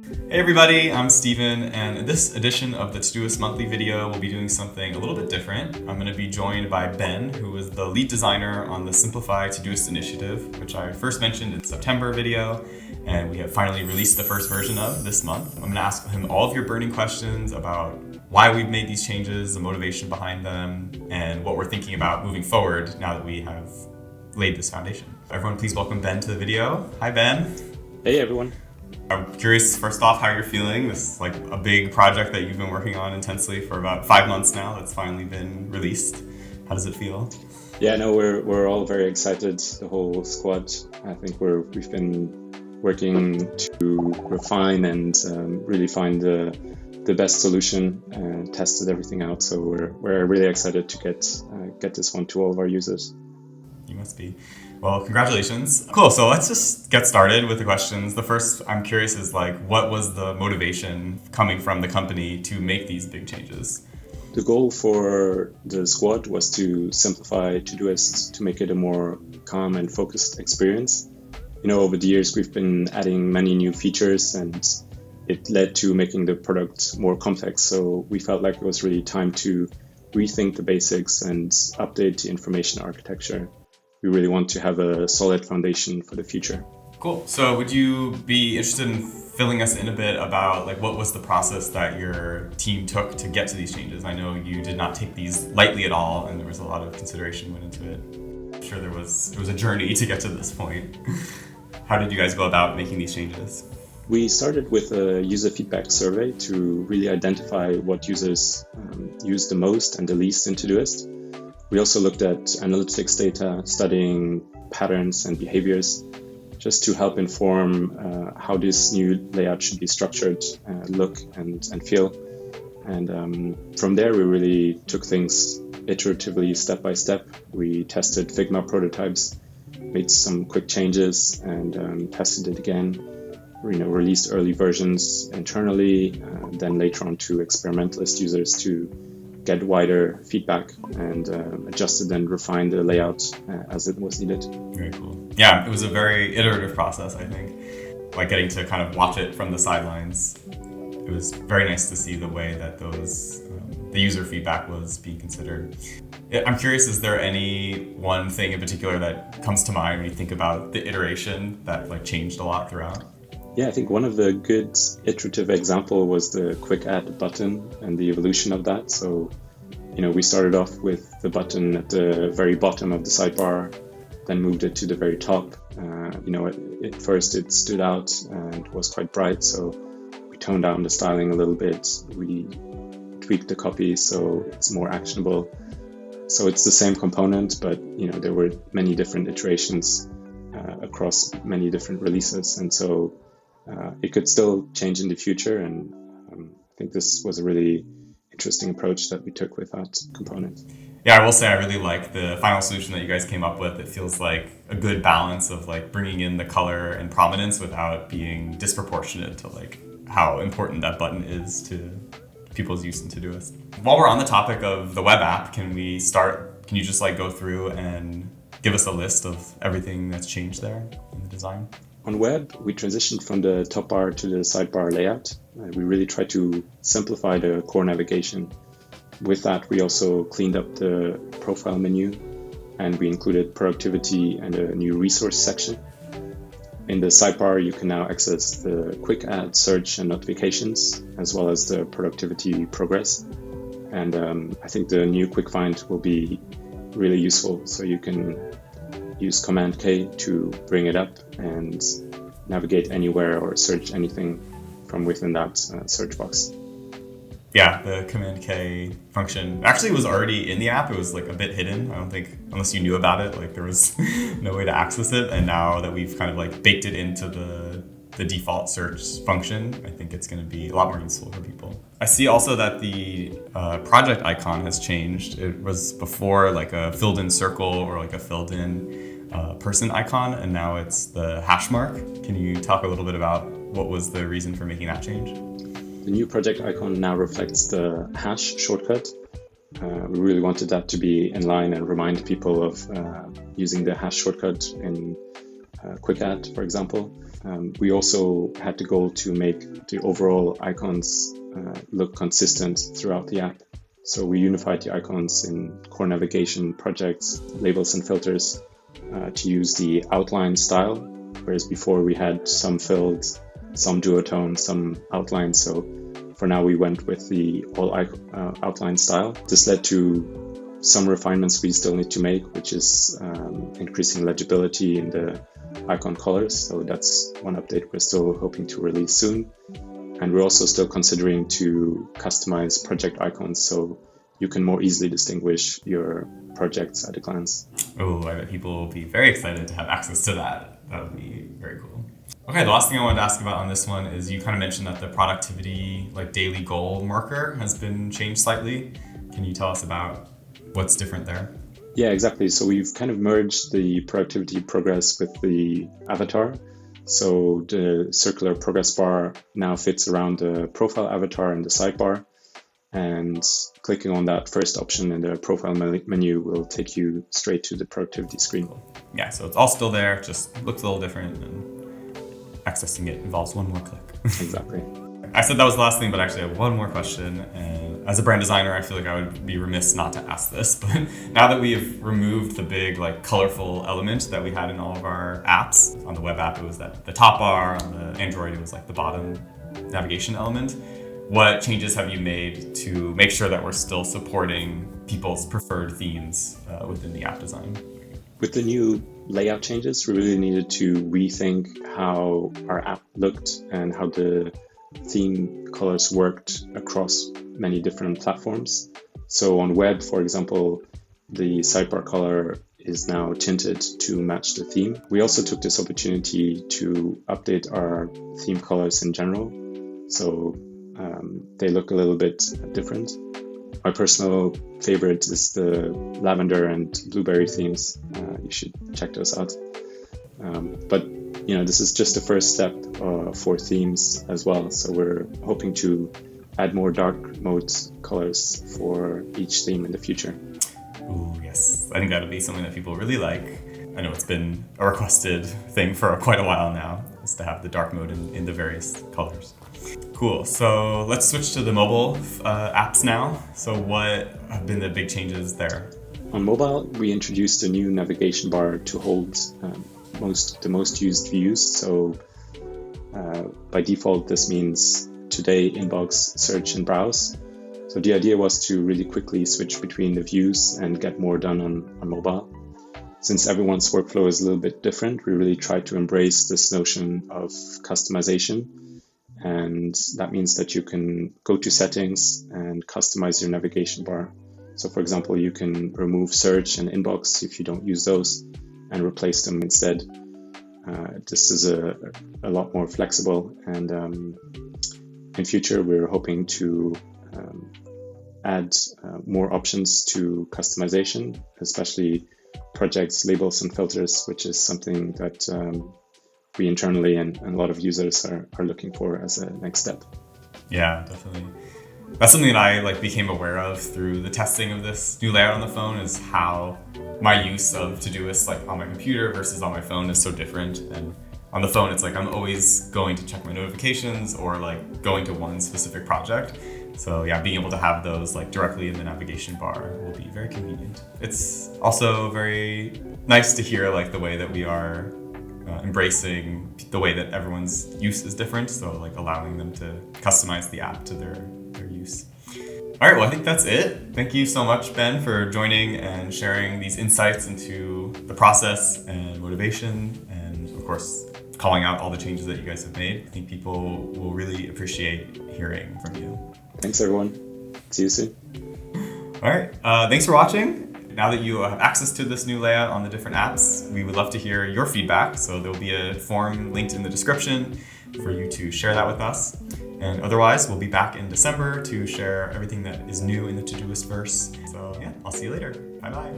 Hey everybody, I'm Steven, and in this edition of the Todoist Monthly video, we'll be doing something a little bit different. I'm going to be joined by Ben, who is the lead designer on the Simplify Todoist initiative, which I first mentioned in September video, and we have finally released the first version of this month. I'm going to ask him all of your burning questions about why we've made these changes, the motivation behind them, and what we're thinking about moving forward now that we have laid this foundation. Everyone, please welcome Ben to the video. Hi, Ben. Hey, everyone. I'm curious, first off, how you're feeling. This is like a big project that you've been working on intensely for about 5 months now. That's finally been released. How does it feel? Yeah, no, we're all very excited. The whole squad. I think we've been working to refine and really find the best solution and tested everything out. So we're really excited to get this one to all of our users. You must be. Well, congratulations. Cool. So let's just get started with the questions. The first I'm curious is what was the motivation coming from the company to make these big changes? The goal for the squad was to simplify Todoist to make it a more calm and focused experience. Over the years, we've been adding many new features and it led to making the product more complex. So we felt like it was really time to rethink the basics and update the information architecture. We really want to have a solid foundation for the future. Cool. So would you be interested in filling us in a bit about what was the process that your team took to get to these changes? I know you did not take these lightly at all, and there was a lot of consideration went into it. I'm sure it was a journey to get to this point. How did you guys go about making these changes? We started with a user feedback survey to really identify what users use the most and the least in Todoist. We also looked at analytics data, studying patterns and behaviors, just to help inform how this new layout should be structured, look and feel. And from there, we really took things iteratively, step by step. We tested Figma prototypes, made some quick changes, and tested it again. Released early versions internally, then later on to experimentalist users to get wider feedback and adjusted and refined the layout as it was needed. Very cool. Yeah, it was a very iterative process, I think. Getting to kind of watch it from the sidelines. It was very nice to see the way that the user feedback was being considered. I'm curious, is there any one thing in particular that comes to mind when you think about the iteration that changed a lot throughout? Yeah, I think one of the good iterative example was the quick add button and the evolution of that. So, we started off with the button at the very bottom of the sidebar, then moved it to the very top. At first it stood out and was quite bright. So we toned down the styling a little bit. We tweaked the copy so it's more actionable. So it's the same component, but, there were many different iterations across many different releases. And so it could still change in the future, and I think this was a really interesting approach that we took with that component. Yeah, I will say I really like the final solution that you guys came up with. It feels like a good balance of bringing in the color and prominence without being disproportionate to how important that button is to people's use in Todoist. While we're on the topic of the web app, can you just go through and give us a list of everything that's changed there in the design? On web, we transitioned from the top bar to the sidebar layout. We really tried to simplify the core navigation. With that, we also cleaned up the profile menu, and we included productivity and a new resource section. In the sidebar, you can now access the quick add, search, and notifications, as well as the productivity progress. And I think the new quick find will be really useful, so you can use Command K to bring it up and navigate anywhere or search anything from within that search box. Yeah, the Command K function actually was already in the app. It was a bit hidden. I don't think, unless you knew about it, there was no way to access it. And now that we've kind of baked it into the default search function, I think it's going to be a lot more useful for people. I see also that the project icon has changed. It was before a filled in circle or a filled in person icon, and now it's the hash mark. Can you talk a little bit about what was the reason for making that change? The new project icon now reflects the hash shortcut. We really wanted that to be in line and remind people of using the hash shortcut in Quick Add, for example. we also had the goal to make the overall icons look consistent throughout the app. So we unified the icons in core navigation, projects, labels, and filters to use the outline style, whereas before we had some filled, some duotone, some outline. So for now, we went with the all outline style. This led to some refinements we still need to make, which is increasing legibility in the icon colors. So that's one update we're still hoping to release soon. And we're also still considering to customize project icons so you can more easily distinguish your projects at a glance. Oh, I bet people will be very excited to have access to that. That would be very cool. Okay, the last thing I wanted to ask about on this one is you kind of mentioned that the productivity, like daily goal marker has been changed slightly. Can you tell us about what's different there? Yeah, exactly. So we've kind of merged the productivity progress with the avatar. So the circular progress bar now fits around the profile avatar and the sidebar. And clicking on that first option in the profile menu will take you straight to the productivity screen. Yeah, so it's all still there, just looks a little different, and accessing it involves one more click. Exactly. I said that was the last thing, but actually I have one more question. And as a brand designer, I feel like I would be remiss not to ask this. But now that we have removed the big, like, colorful element that we had in all of our apps, on the web app it was the top bar, on the Android it was like the bottom navigation element. What changes have you made to make sure that we're still supporting people's preferred themes within the app design? With the new layout changes, we really needed to rethink how our app looked and how the theme colors worked across many different platforms. So on web, for example, the sidebar color is now tinted to match the theme. We also took this opportunity to update our theme colors in general. So they look a little bit different. My personal favorite is the lavender and blueberry themes. You should check those out. But this is just the first step for themes as well. So we're hoping to add more dark mode colors for each theme in the future. Ooh, yes. I think that'll be something that people really like. I know it's been a requested thing for quite a while now, is to have the dark mode in the various colors. Cool. So let's switch to the mobile apps now. So what have been the big changes there? On mobile, we introduced a new navigation bar to hold the most used views. So by default, this means today, inbox, search, and browse. So the idea was to really quickly switch between the views and get more done on mobile. Since everyone's workflow is a little bit different, we really tried to embrace this notion of customization. And that means that you can go to settings and customize your navigation bar. So for example, you can remove search and inbox if you don't use those and replace them instead. This is a lot more flexible, and in future we're hoping to add more options to customization, especially projects, labels, and filters, which is something that we internally and a lot of users are looking for as a next step. Yeah, definitely. That's something that I became aware of through the testing of this new layout on the phone, is how my use of Todoist on my computer versus on my phone is so different. And on the phone, it's I'm always going to check my notifications or going to one specific project. So yeah, being able to have those directly in the navigation bar will be very convenient. It's also very nice to hear the way that we are embracing the way that everyone's use is different. So allowing them to customize the app to their use. All right, well, I think that's it. Thank you so much, Ben, for joining and sharing these insights into the process and motivation, and of course, calling out all the changes that you guys have made. I think people will really appreciate hearing from you. Thanks, everyone. See you soon. All right, thanks for watching. Now that you have access to this new layout on the different apps, we would love to hear your feedback. So there'll be a form linked in the description for you to share that with us. And otherwise, we'll be back in December to share everything that is new in the Todoist verse. So yeah, I'll see you later. Bye-bye.